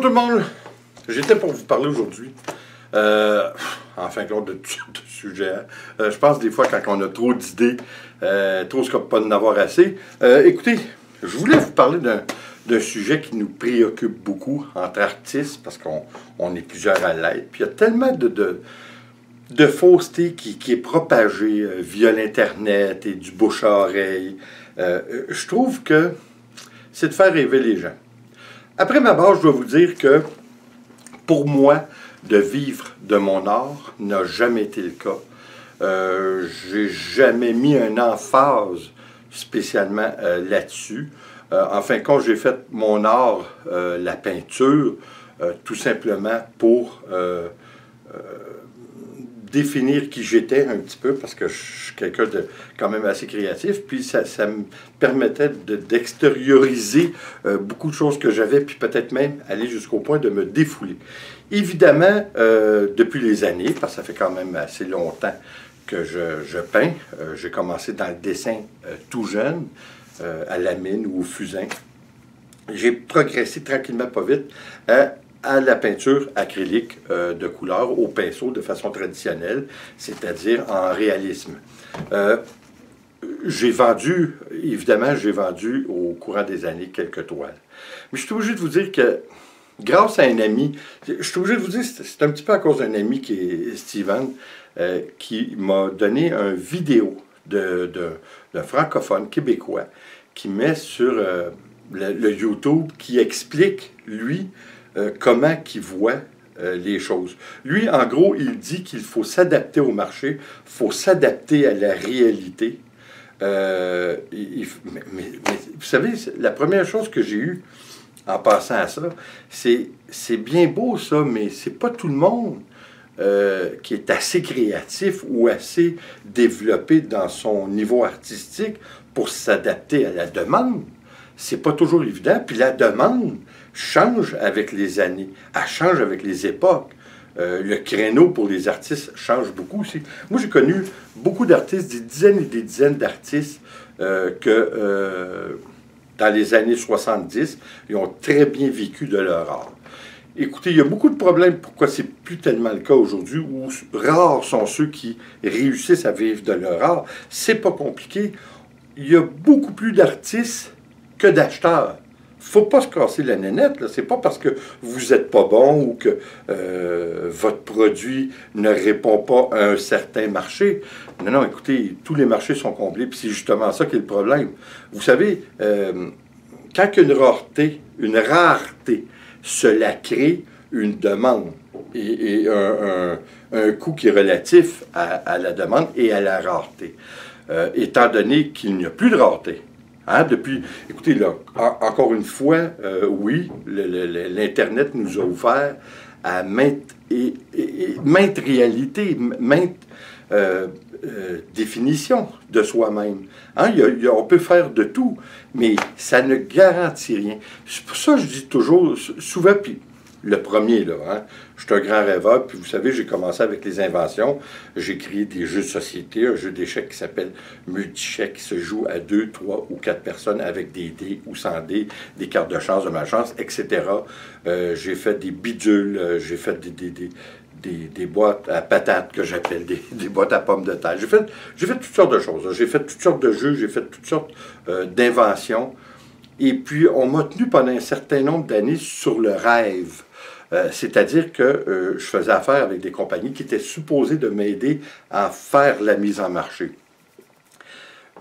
tout le monde! J'étais pour vous parler aujourd'hui, en fin de compte, de sujets. Je pense des fois quand on a trop d'idées, trop ce pas d'en avoir assez. Écoutez, je voulais vous parler d'un sujet qui nous préoccupe beaucoup entre artistes, parce qu'on est plusieurs à l'être. Puis il y a tellement de fausseté qui est propagée via l'Internet et du bouche à oreille. Je trouve que c'est de faire rêver les gens. Après ma barre, je dois vous dire que pour moi, de vivre de mon art n'a jamais été le cas. J'ai jamais mis un emphase spécialement là-dessus. En fin de compte, j'ai fait mon art, la peinture, tout simplement pour définir qui j'étais un petit peu, parce que je suis quelqu'un de quand même assez créatif, puis ça me permettait d'extérioriser beaucoup de choses que j'avais, puis peut-être même aller jusqu'au point de me défouler. Évidemment, depuis les années, parce que ça fait quand même assez longtemps que je peins, j'ai commencé dans le dessin tout jeune, à la mine ou au fusain. J'ai progressé tranquillement, pas vite, à la peinture acrylique de couleur, au pinceau de façon traditionnelle, c'est-à-dire en réalisme. Évidemment, j'ai vendu au courant des années quelques toiles. Mais je suis obligé de vous dire que, grâce à un ami, je suis obligé de vous dire, c'est un petit peu à cause d'un ami qui est Steven, qui m'a donné une vidéo d'un francophone québécois qui met sur le YouTube, qui explique, lui, comment il voit les choses. Lui, en gros, il dit qu'il faut s'adapter au marché, il faut s'adapter à la réalité. Mais vous savez, la première chose que j'ai eue en passant à ça, c'est bien beau ça, mais c'est pas tout le monde qui est assez créatif ou assez développé dans son niveau artistique pour s'adapter à la demande. C'est pas toujours évident. Puis la demande change avec les années, elle change avec les époques. Le créneau pour les artistes change beaucoup aussi. Moi, j'ai connu beaucoup d'artistes, des dizaines et des dizaines d'artistes dans les années 70, ils ont très bien vécu de leur art. Écoutez, il y a beaucoup de problèmes pourquoi c'est plus tellement le cas aujourd'hui, où rares sont ceux qui réussissent à vivre de leur art. C'est pas compliqué. Il y a beaucoup plus d'artistes que d'acheteurs. Faut pas se casser la nénette, là. C'est pas parce que vous n'êtes pas bon ou que votre produit ne répond pas à un certain marché. Non, non, écoutez, tous les marchés sont comblés, puis c'est justement ça qui est le problème. Vous savez, quand il y a une rareté, cela crée une demande et un coût qui est relatif à la demande et à la rareté. Étant donné qu'il n'y a plus de rareté. Hein, écoutez, là, encore une fois, oui, l'Internet nous a ouvert à maintes réalités, maintes définitions de soi-même. Hein, on peut faire de tout, mais ça ne garantit rien. C'est pour ça que je dis toujours, souvent, puis le premier, là, hein, je suis un grand rêveur, puis vous savez, j'ai commencé avec les inventions. J'ai créé des jeux de société, un jeu d'échecs qui s'appelle Multichèque, qui se joue à 2, 3 ou 4 personnes avec des dés ou sans dés, des cartes de chance, de malchance, etc. J'ai fait des bidules, j'ai fait des boîtes à patates que j'appelle des boîtes à pommes de terre. J'ai fait toutes sortes de choses. J'ai fait toutes sortes de jeux, j'ai fait toutes sortes d'inventions. Et puis, on m'a tenu pendant un certain nombre d'années sur le rêve. C'est-à-dire que je faisais affaire avec des compagnies qui étaient supposées de m'aider à faire la mise en marché.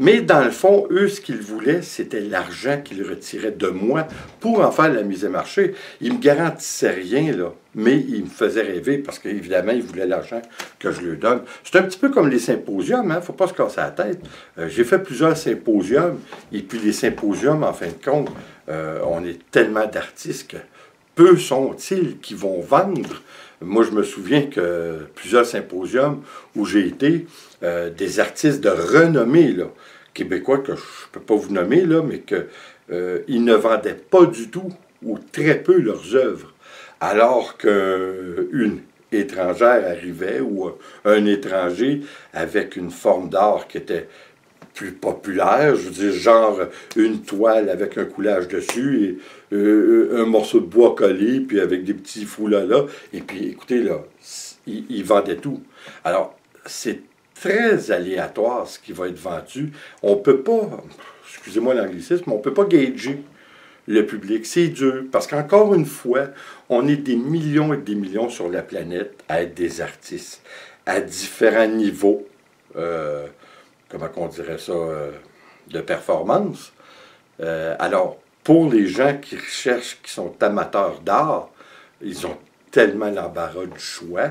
Mais dans le fond, eux, ce qu'ils voulaient, c'était l'argent qu'ils retiraient de moi pour en faire la mise en marché. Ils ne me garantissaient rien, là, mais ils me faisaient rêver parce qu'évidemment, ils voulaient l'argent que je leur donne. C'est un petit peu comme les symposiums, hein? Il ne faut pas se casser la tête. J'ai fait plusieurs symposiums, et puis les symposiums, en fin de compte, on est tellement d'artistes que peu sont-ils qui vont vendre. Moi, je me souviens que plusieurs symposiums où j'ai été, des artistes de renommée, là, québécois, que je ne peux pas vous nommer, là, mais qu'ils ne vendaient pas du tout ou très peu leurs œuvres, alors qu'une étrangère arrivait ou un étranger avec une forme d'art qui était plus populaires, je veux dire, genre une toile avec un coulage dessus et un morceau de bois collé, puis avec des petits foulards là. Et puis, écoutez, là, ils vendaient tout. Alors, c'est très aléatoire ce qui va être vendu. On peut pas, excusez-moi l'anglicisme, on peut pas gager le public. C'est dur, parce qu'encore une fois, on est des millions et des millions sur la planète à être des artistes, à différents niveaux, comment on dirait ça, de performance. Alors, pour les gens qui recherchent, qui sont amateurs d'art, ils ont tellement l'embarras du choix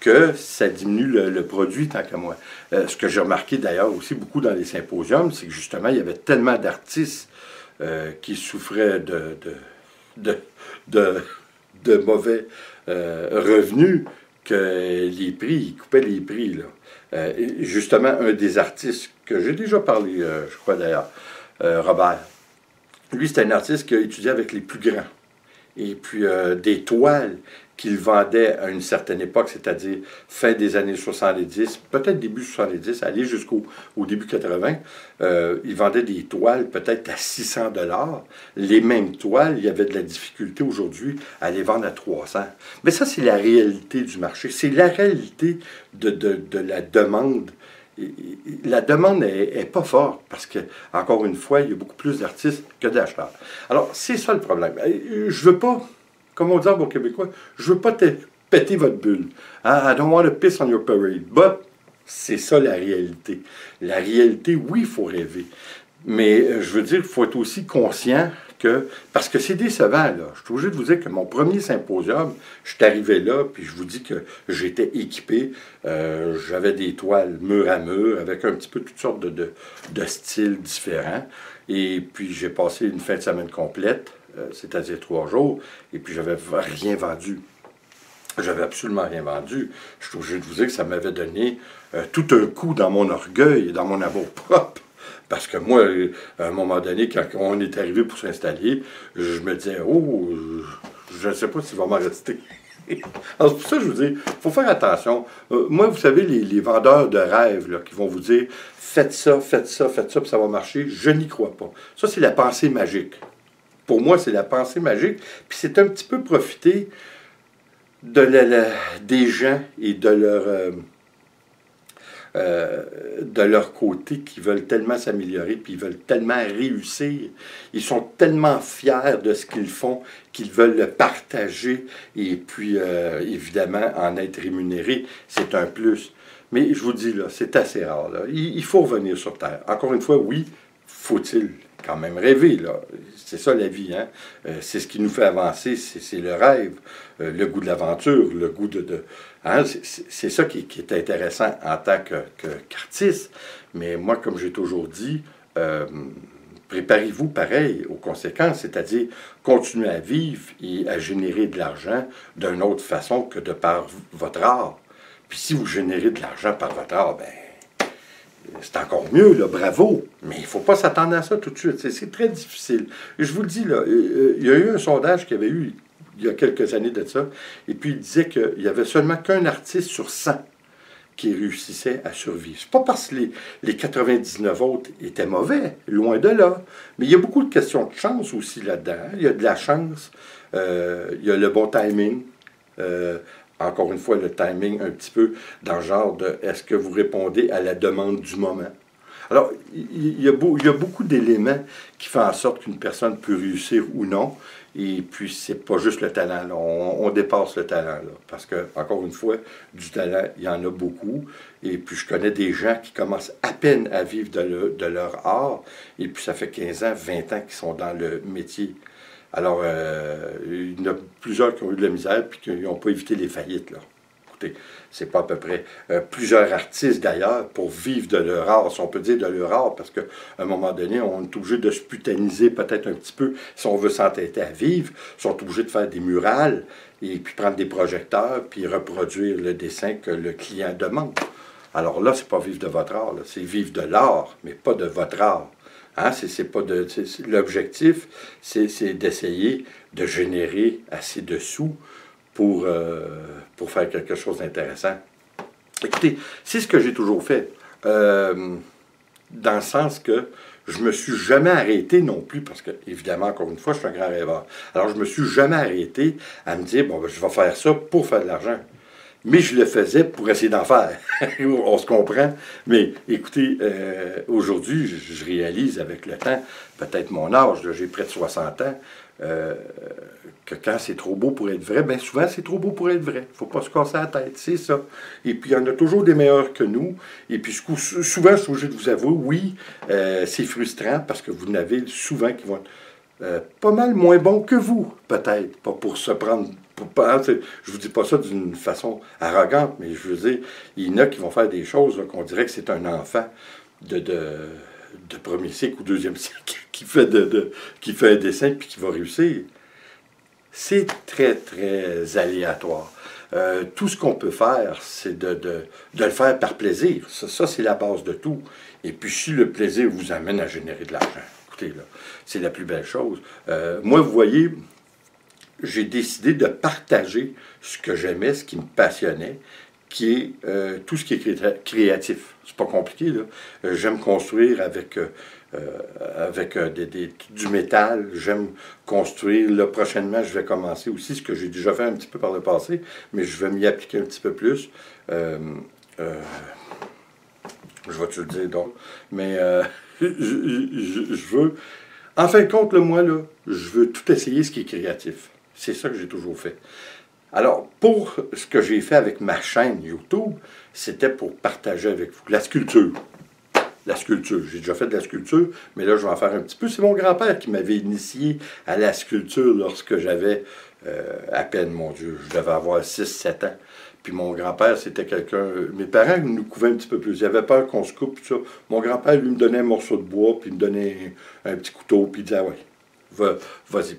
que ça diminue le produit tant qu'à moi. Ce que j'ai remarqué d'ailleurs aussi beaucoup dans les symposiums, c'est que justement, il y avait tellement d'artistes qui souffraient de mauvais revenus que les prix, ils coupaient les prix. Là. Et justement, un des artistes que j'ai déjà parlé, je crois d'ailleurs, Robert, lui, c'est un artiste qui a étudié avec les plus grands. Et puis des toiles qu'il vendait à une certaine époque, c'est-à-dire fin des années 70, peut-être début 70, aller jusqu'au début 80, il vendait des toiles peut-être à 600 $. Les mêmes toiles, il y avait de la difficulté aujourd'hui à les vendre à 300. Mais ça, c'est la réalité du marché. C'est la réalité de la demande. La demande n'est pas forte parce que, encore une fois, il y a beaucoup plus d'artistes que d'acheteurs. Alors, c'est ça le problème. Je veux pas, comme on dit en bon québécois, je veux pas péter votre bulle. I don't want to piss on your parade. But, c'est ça la réalité. La réalité, oui, il faut rêver. Mais je veux dire, il faut être aussi conscient que, parce que c'est décevant, là. Je suis obligé de vous dire que mon premier symposium, je suis arrivé là, puis je vous dis que j'étais équipé. J'avais des toiles mur à mur, avec un petit peu toutes sortes de styles différents. Et puis j'ai passé une fin de semaine complète, c'est-à-dire 3 jours, et puis j'avais rien vendu. J'avais absolument rien vendu. Je suis obligé de vous dire que ça m'avait donné tout un coup dans mon orgueil et dans mon amour-propre. Parce que moi, à un moment donné, quand on est arrivé pour s'installer, je me disais, oh, je ne sais pas s'il va m'en rester. Alors, c'est pour ça que je vous dis, il faut faire attention. Moi, vous savez, les vendeurs de rêves là, qui vont vous dire, faites ça, faites ça, faites ça, puis ça va marcher, je n'y crois pas. Ça, c'est la pensée magique. Pour moi, c'est la pensée magique. Puis c'est un petit peu profiter des gens et de leur côté qui veulent tellement s'améliorer, puis ils veulent tellement réussir. Ils sont tellement fiers de ce qu'ils font qu'ils veulent le partager et puis, évidemment, en être rémunérés, c'est un plus. Mais je vous dis, là, c'est assez rare. Là. Il faut revenir sur Terre. Encore une fois, oui, faut-il quand même rêver, là. C'est ça la vie, hein. C'est ce qui nous fait avancer, c'est le rêve, le goût de l'aventure, le goût hein? C'est ça qui est intéressant en tant qu'artiste. Mais moi, comme j'ai toujours dit, préparez-vous pareil aux conséquences, c'est-à-dire continuer à vivre et à générer de l'argent d'une autre façon que de par votre art. Puis si vous générez de l'argent par votre art, ben c'est encore mieux, là, bravo. Mais il ne faut pas s'attendre à ça tout de suite. C'est très difficile. Je vous le dis, là, il y a eu un sondage qu'il y avait eu il y a quelques années de ça, et puis il disait qu'il n'y avait seulement qu'un artiste sur 100 qui réussissait à survivre. C'est pas parce que les 99 autres étaient mauvais, loin de là. Mais il y a beaucoup de questions de chance aussi là-dedans. Il y a de la chance, il y a le bon timing, encore une fois, le timing un petit peu dans le genre de est-ce que vous répondez à la demande du moment. Alors, il y a beaucoup d'éléments qui font en sorte qu'une personne peut réussir ou non. Et puis, c'est pas juste le talent. Là. On dépasse le talent. Là, parce que, encore une fois, du talent, il y en a beaucoup. Et puis, je connais des gens qui commencent à peine à vivre de leur art. Et puis, ça fait 15 ans, 20 ans qu'ils sont dans le métier. Alors, il y en a plusieurs qui ont eu de la misère puis qui n'ont pas évité les faillites, là. Écoutez, c'est pas à peu près plusieurs artistes, d'ailleurs, pour vivre de leur art, si on peut dire de leur art, parce qu'à un moment donné, on est obligé de se putaniser peut-être un petit peu, si on veut s'entêter à vivre, ils sont obligés de faire des murales, et puis prendre des projecteurs, puis reproduire le dessin que le client demande. Alors là, c'est pas vivre de votre art, c'est vivre de l'art, mais pas de votre art. Hein, l'objectif, c'est d'essayer de générer assez de sous pour faire quelque chose d'intéressant. Écoutez, c'est ce que j'ai toujours fait. dans le sens que je me suis jamais arrêté non plus, parce que, évidemment, encore une fois, je suis un grand rêveur. Alors, je me suis jamais arrêté à me dire, bon, ben, je vais faire ça pour faire de l'argent. Mais je le faisais pour essayer d'en faire. On se comprend. Mais écoutez, aujourd'hui, je réalise avec le temps, peut-être mon âge, j'ai près de 60 ans, que quand c'est trop beau pour être vrai, bien souvent c'est trop beau pour être vrai. Il ne faut pas se casser la tête, c'est ça. Et puis il y en a toujours des meilleurs que nous. Et puis souvent, je suis obligé de vous avouer, oui, c'est frustrant parce que vous en avez souvent qui vont être pas mal moins bons que vous, peut-être. Pas pour se prendre. Je vous dis pas ça d'une façon arrogante, mais je veux dire, il y en a qui vont faire des choses qu'on dirait que c'est un enfant de premier cycle ou deuxième cycle qui fait un dessin puis qui va réussir. C'est très, très aléatoire. Tout ce qu'on peut faire, c'est de le faire par plaisir. Ça c'est la base de tout. Et puis, si le plaisir vous amène à générer de l'argent, écoutez, là, c'est la plus belle chose. Moi, vous voyez, j'ai décidé de partager ce que j'aimais, ce qui me passionnait, qui est tout ce qui est créatif. C'est pas compliqué, là. J'aime construire avec du métal. J'aime construire. Là, prochainement, je vais commencer aussi ce que j'ai déjà fait un petit peu par le passé, mais je vais m'y appliquer un petit peu plus. Je vais te le dire donc. Mais je veux... En fin de compte, là, moi, là, je veux tout essayer ce qui est créatif. C'est ça que j'ai toujours fait. Alors, pour ce que j'ai fait avec ma chaîne YouTube, c'était pour partager avec vous la sculpture. La sculpture. J'ai déjà fait de la sculpture, mais là, je vais en faire un petit peu. C'est mon grand-père qui m'avait initié à la sculpture lorsque j'avais à peine, mon Dieu, je devais avoir 6-7 ans. Puis mon grand-père, c'était quelqu'un... Mes parents nous couvaient un petit peu plus. Ils avaient peur qu'on se coupe, tout ça. Mon grand-père, lui, me donnait un morceau de bois, puis il me donnait un petit couteau, puis il disait, ah ouais, vas-y.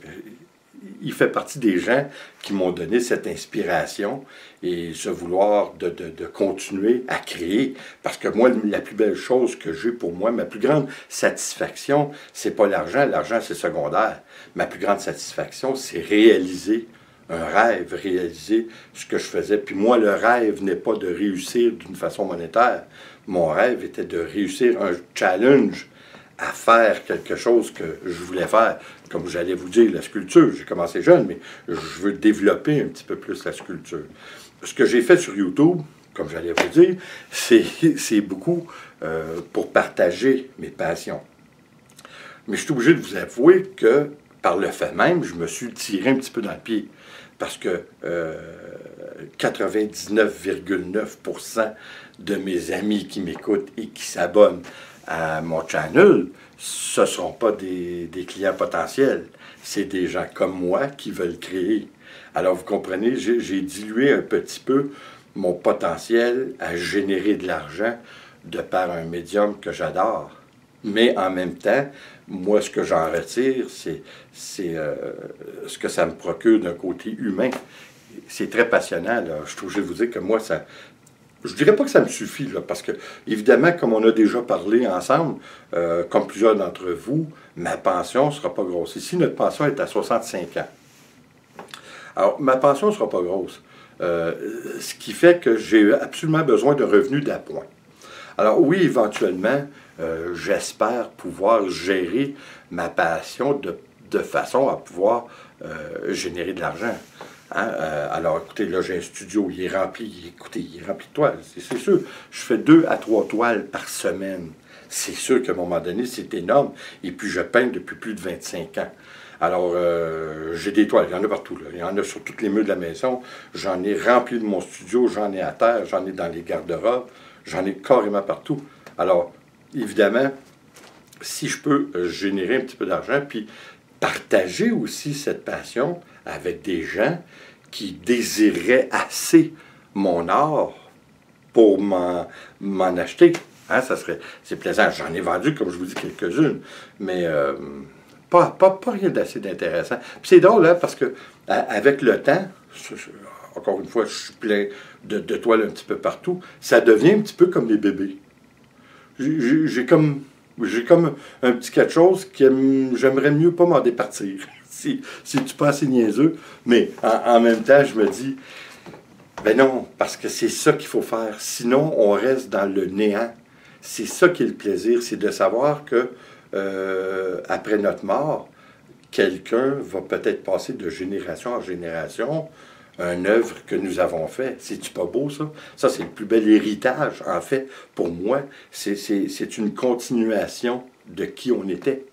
Il fait partie des gens qui m'ont donné cette inspiration et ce vouloir de continuer à créer. Parce que moi, la plus belle chose que j'ai pour moi, ma plus grande satisfaction, c'est pas l'argent. L'argent, c'est secondaire. Ma plus grande satisfaction, c'est réaliser un rêve, réaliser ce que je faisais. Puis moi, le rêve n'est pas de réussir d'une façon monétaire. Mon rêve était de réussir un challenge à faire quelque chose que je voulais faire. Comme j'allais vous dire, la sculpture, j'ai commencé jeune, mais je veux développer un petit peu plus la sculpture. Ce que j'ai fait sur YouTube, comme j'allais vous dire, c'est beaucoup pour partager mes passions. Mais je suis obligé de vous avouer que, par le fait même, je me suis tiré un petit peu dans le pied. Parce que 99,9% de mes amis qui m'écoutent et qui s'abonnent à mon channel, ce ne sont pas des clients potentiels. C'est des gens comme moi qui veulent créer. Alors, vous comprenez, j'ai dilué un petit peu mon potentiel à générer de l'argent de par un médium que j'adore. Mais en même temps, moi, ce que j'en retire, c'est ce que ça me procure d'un côté humain. C'est très passionnant, là. Je trouve, je vais vous dire que moi, ça... Je dirais pas que ça me suffit, là, parce que, évidemment, comme on a déjà parlé ensemble, comme plusieurs d'entre vous, ma pension ne sera pas grosse. Ici, notre pension est à 65 ans. Alors, ma pension ne sera pas grosse. Ce qui fait que j'ai absolument besoin de revenus d'appoint. Alors, oui, éventuellement, j'espère pouvoir gérer ma passion de façon à pouvoir générer de l'argent. Hein? Alors, écoutez, là, j'ai un studio, il est rempli, écoutez, il est rempli de toiles, c'est sûr. Je fais 2 à 3 toiles par semaine. C'est sûr qu'à un moment donné, c'est énorme. Et puis, je peins depuis plus de 25 ans. Alors, j'ai des toiles, il y en a partout. Là. Il y en a sur tous les murs de la maison. J'en ai rempli de mon studio, j'en ai à terre, j'en ai dans les garde-robes, j'en ai carrément partout. Alors, évidemment, si je peux générer un petit peu d'argent, puis partager aussi cette passion avec des gens qui désiraient assez mon art pour m'en acheter. Hein, c'est plaisant. J'en ai vendu, comme je vous dis, quelques-unes, mais pas rien d'assez d'intéressant. Puis c'est drôle, hein, parce que avec le temps, encore une fois, je suis plein de toiles un petit peu partout, ça devient un petit peu comme les bébés. J'ai comme un petit quelque chose que j'aimerais mieux pas m'en départir. si tu pas assez niaiseux. Mais en même temps, je me dis, ben non, parce que c'est ça qu'il faut faire. Sinon, on reste dans le néant. C'est ça qui est le plaisir, c'est de savoir que après notre mort, quelqu'un va peut-être passer de génération en génération une œuvre que nous avons faite. C'est-tu pas beau, ça? Ça, c'est le plus bel héritage, en fait, pour moi. C'est une continuation de qui on était.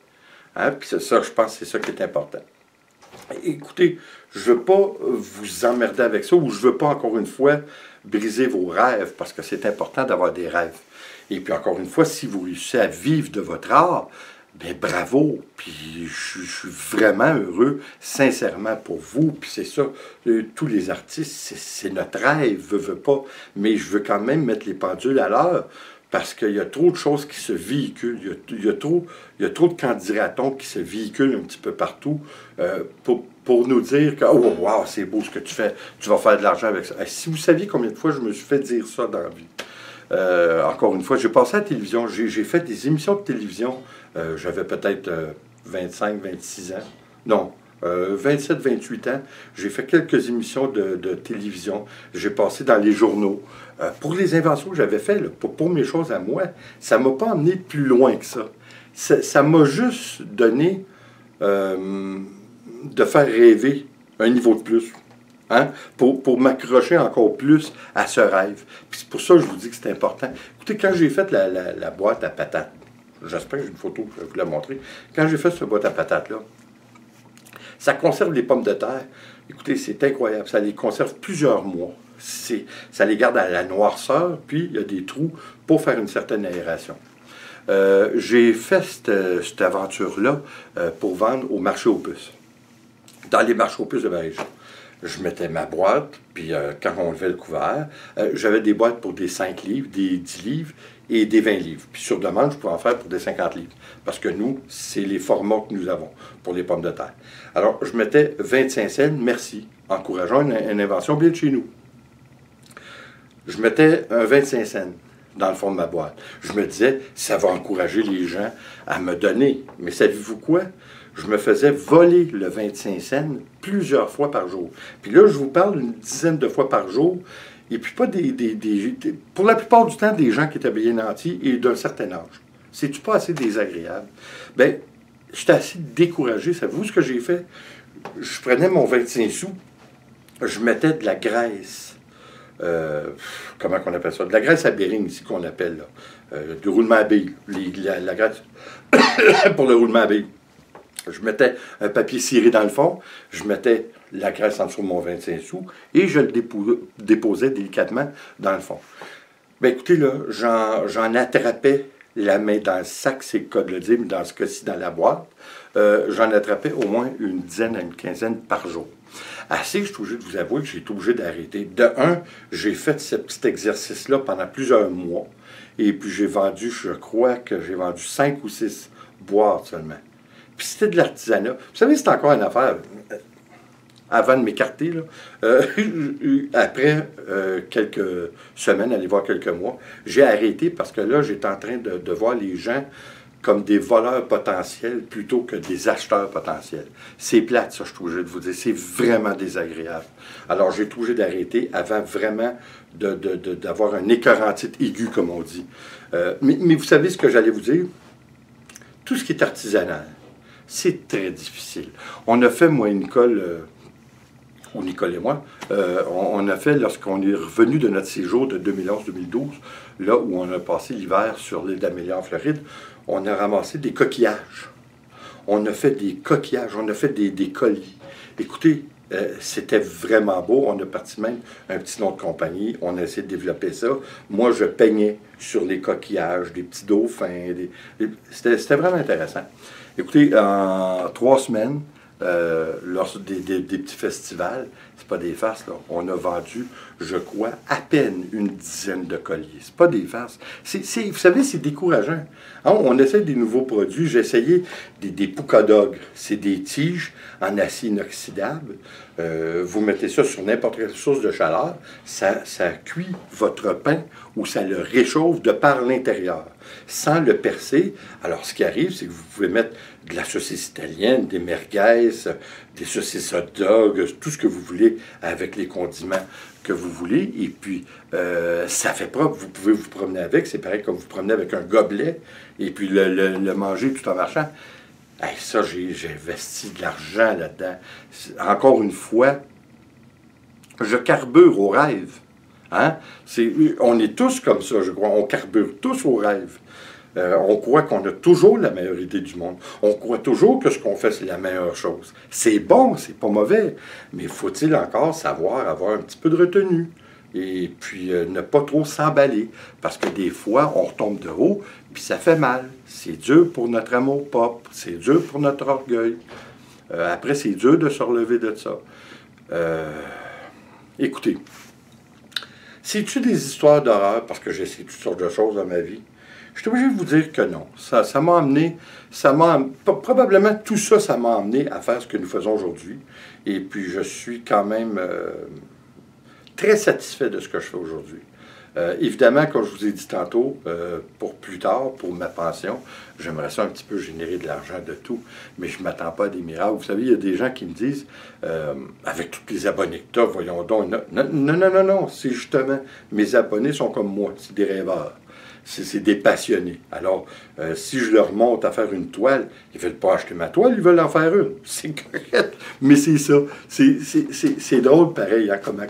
Hein? Puis ça, je pense que c'est ça qui est important. Écoutez, je ne veux pas vous emmerder avec ça, ou je ne veux pas, encore une fois, briser vos rêves, parce que c'est important d'avoir des rêves. Et puis, encore une fois, si vous réussissez à vivre de votre art, bien, bravo, puis je suis vraiment heureux, sincèrement, pour vous, puis c'est ça, tous les artistes, c'est notre rêve, veut pas, mais je veux quand même mettre les pendules à l'heure, parce qu'il y a trop de choses qui se véhiculent, il y a trop de candidatons qui se véhiculent un petit peu partout pour nous dire que, oh, wow, c'est beau ce que tu fais, tu vas faire de l'argent avec ça. Si vous saviez combien de fois je me suis fait dire ça dans la vie. Encore une fois, j'ai passé à la télévision, j'ai fait des émissions de télévision, j'avais peut-être 25, 26 ans, non, 27, 28 ans, j'ai fait quelques émissions de télévision, j'ai passé dans les journaux. Pour les inventions que j'avais faites, pour mes choses à moi, ça ne m'a pas amené plus loin que ça. Ça m'a juste donné de faire rêver un niveau de plus. Hein? Pour m'accrocher encore plus à ce rêve. Puis c'est pour ça que je vous dis que c'est important. Écoutez, quand j'ai fait la boîte à patates, j'espère que j'ai une photo que je vais vous la montrer. Quand j'ai fait cette boîte à patates-là, ça conserve les pommes de terre. Écoutez, c'est incroyable. Ça les conserve plusieurs mois. Ça les garde à la noirceur, puis il y a des trous pour faire une certaine aération. J'ai fait cette aventure-là pour vendre au marché aux puces. Dans les marchés aux puces de ma région. Je mettais ma boîte, puis quand on levait le couvert, j'avais des boîtes pour des 5 livres, des 10 livres et des 20 livres. Puis sur demande, je pouvais en faire pour des 50 livres. Parce que nous, c'est les formats que nous avons pour les pommes de terre. Alors, je mettais 25 cents, merci, encourageant une invention bien de chez nous. Je mettais un 25 cents dans le fond de ma boîte. Je me disais, ça va encourager les gens à me donner. Mais savez-vous quoi? Je me faisais voler le 25 cents plusieurs fois par jour. Puis là, je vous parle une dizaine de fois par jour, et puis pas pour la plupart du temps, des gens qui étaient bien nantis et d'un certain âge. C'est-tu pas assez désagréable? Bien, j'étais assez découragé. Savez-vous ce que j'ai fait? Je prenais mon 25 sous, je mettais de la graisse. Comment qu'on appelle ça? De la graisse à Bering, ici qu'on appelle, là. Du roulement à billes. La graisse pour le roulement à billes. Je mettais un papier ciré dans le fond, je mettais la graisse en dessous de mon 25 sous et je le déposais délicatement dans le fond. Bien, écoutez, là, j'en attrapais la main dans le sac, c'est le cas de le dire, mais dans ce cas-ci, dans la boîte, j'en attrapais au moins une dizaine à une quinzaine par jour. Assez, je suis obligé de vous avouer que j'ai été obligé d'arrêter. De un, j'ai fait ce petit exercice-là pendant plusieurs mois, et puis j'ai vendu, je crois que j'ai vendu 5 ou 6 boîtes seulement. Puis c'était de l'artisanat. Vous savez, c'est encore une affaire. Avant de m'écarter, là, après quelques semaines, aller voir quelques mois, j'ai arrêté parce que là, j'étais en train de voir les gens comme des voleurs potentiels plutôt que des acheteurs potentiels. C'est plate, ça, je suis obligé de vous dire. C'est vraiment désagréable. Alors, j'ai été obligé d'arrêter avant vraiment d'avoir un écœurantite aigu, comme on dit. Mais vous savez ce que j'allais vous dire? Tout ce qui est artisanal, c'est très difficile. On a fait, moi, Nicole et moi, on a fait, lorsqu'on est revenu de notre séjour de 2011-2012, là où on a passé l'hiver sur l'île d'Amélia en Floride, on a ramassé des coquillages. On a fait des coquillages, on a fait des colis. Écoutez, c'était vraiment beau. On a parti même un petit nom de compagnie. On a essayé de développer ça. Moi, je peignais sur les coquillages, des petits dauphins. C'était vraiment intéressant. Écoutez, en 3 semaines, lors des petits festivals, c'est pas des farces, là, on a vendu, je crois, à peine une dizaine de colliers. C'est pas des farces. Vous savez, c'est décourageant. Hein, on essaie des nouveaux produits. J'ai essayé des Pucadogs. C'est des tiges en acier inoxydable. Vous mettez ça sur n'importe quelle source de chaleur, ça cuit votre pain ou ça le réchauffe de par l'intérieur, sans le percer. Alors, ce qui arrive, c'est que vous pouvez mettre de la saucisse italienne, des merguez, des saucisses hot dog, tout ce que vous voulez avec les condiments que vous voulez. Et puis, ça fait propre. Vous pouvez vous promener avec. C'est pareil comme vous promenez avec un gobelet et puis le manger tout en marchant. Hey, ça, j'ai investi de l'argent là-dedans. Encore une fois, je carbure au rêve. Hein? On est tous comme ça, je crois. On carbure tous au rêve. On croit qu'on a toujours la meilleure idée du monde. On croit toujours que ce qu'on fait, c'est la meilleure chose. C'est bon, c'est pas mauvais, mais faut-il encore savoir avoir un petit peu de retenue? Et puis ne pas trop s'emballer, parce que des fois, on retombe de haut, puis ça fait mal. C'est dur pour notre amour propre, c'est dur pour notre orgueil. Après, c'est dur de se relever de ça. Écoutez, c'est-tu des histoires d'horreur, parce que j'ai essayé toutes sortes de choses dans ma vie? Je suis obligé de vous dire que non. Ça m'a amené, probablement tout ça, ça m'a amené à faire ce que nous faisons aujourd'hui. Et puis, je suis quand même très satisfait de ce que je fais aujourd'hui. Évidemment, comme je vous ai dit tantôt, pour plus tard, pour ma pension, j'aimerais ça un petit peu générer de l'argent de tout, mais je ne m'attends pas à des miracles. Vous savez, il y a des gens qui me disent, avec tous les abonnés que tu as, voyons donc, non, c'est justement, mes abonnés sont comme moi, c'est des rêveurs. C'est des passionnés. Alors, si je leur monte à faire une toile, ils ne veulent pas acheter ma toile, ils veulent en faire une. C'est correct. Mais c'est ça. C'est drôle pareil, hein, comment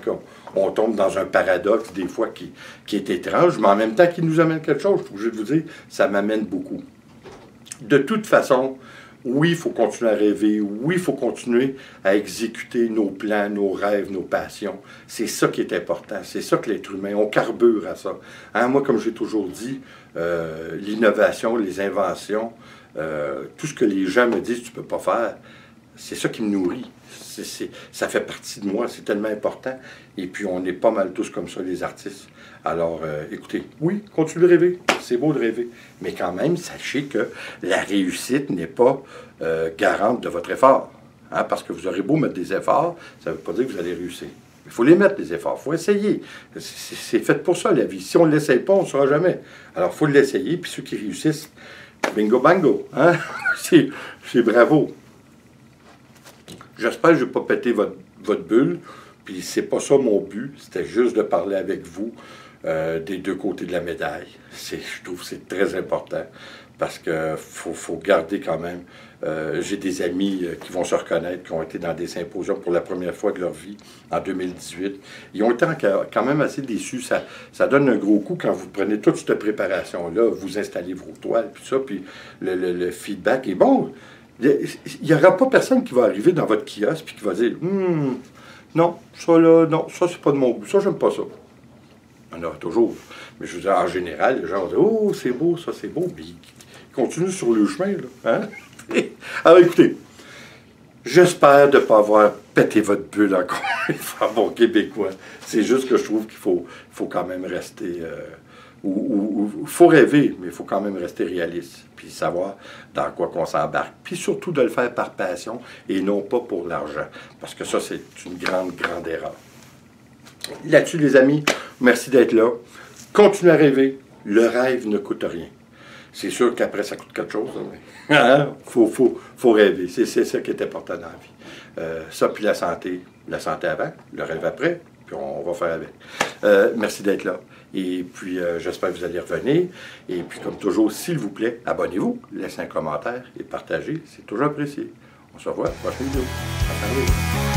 on tombe dans un paradoxe des fois qui est étrange, mais en même temps qui nous amène quelque chose. Je suis obligé de vous dire, ça m'amène beaucoup. De toute façon, oui, il faut continuer à rêver. Oui, il faut continuer à exécuter nos plans, nos rêves, nos passions. C'est ça qui est important. C'est ça que l'être humain, on carbure à ça. Hein, moi, comme j'ai toujours dit, l'innovation, les inventions, tout ce que les gens me disent que tu ne peux pas faire, c'est ça qui me nourrit. Ça fait partie de moi, c'est tellement important. Et puis, on est pas mal tous comme ça, les artistes. Alors, écoutez, oui, continuez de rêver. C'est beau de rêver. Mais quand même, sachez que la réussite n'est pas garante de votre effort. Hein, parce que vous aurez beau mettre des efforts, ça ne veut pas dire que vous allez réussir. Il faut les mettre, les efforts. Il faut essayer. C'est fait pour ça, la vie. Si on ne l'essaye pas, on ne saura jamais. Alors, il faut l'essayer. Puis ceux qui réussissent, bingo, bango. Hein? C'est bravo. J'espère que je n'ai pas pété votre bulle, puis c'est pas ça mon but, c'était juste de parler avec vous des deux côtés de la médaille. Je trouve que c'est très important, parce qu'il faut garder quand même. J'ai des amis qui vont se reconnaître, qui ont été dans des symposiums pour la première fois de leur vie, en 2018. Ils ont été quand même assez déçus. Ça donne un gros coup quand vous prenez toute cette préparation-là, vous installez vos toiles, puis ça, puis le feedback est bon. Il n'y aura pas personne qui va arriver dans votre kiosque et qui va dire non, ça là, non, ça c'est pas de mon goût, ça j'aime pas ça. Il y en aura toujours. Mais je veux dire, en général, les gens vont dire oh, c'est beau, ça c'est beau, puis ils continuent sur le chemin, là. Hein? Alors écoutez, j'espère de ne pas avoir pété votre bulle encore une fois, bon québécois. C'est juste que je trouve qu'il faut quand même rester. Il faut rêver, mais il faut quand même rester réaliste, puis savoir dans quoi qu'on s'embarque, puis surtout de le faire par passion et non pas pour l'argent, parce que ça, c'est une grande, grande erreur. Là-dessus, les amis, merci d'être là. Continuez à rêver. Le rêve ne coûte rien. C'est sûr qu'après, ça coûte quelque chose. Hein? Faut rêver. C'est ça qui est important dans la vie. Ça, puis la santé. La santé avant, le rêve après, puis on va faire avec. Merci d'être là. Et puis, j'espère que vous allez revenir. Et puis, comme toujours, s'il vous plaît, abonnez-vous, laissez un commentaire et partagez. C'est toujours apprécié. On se revoit à la prochaine vidéo. À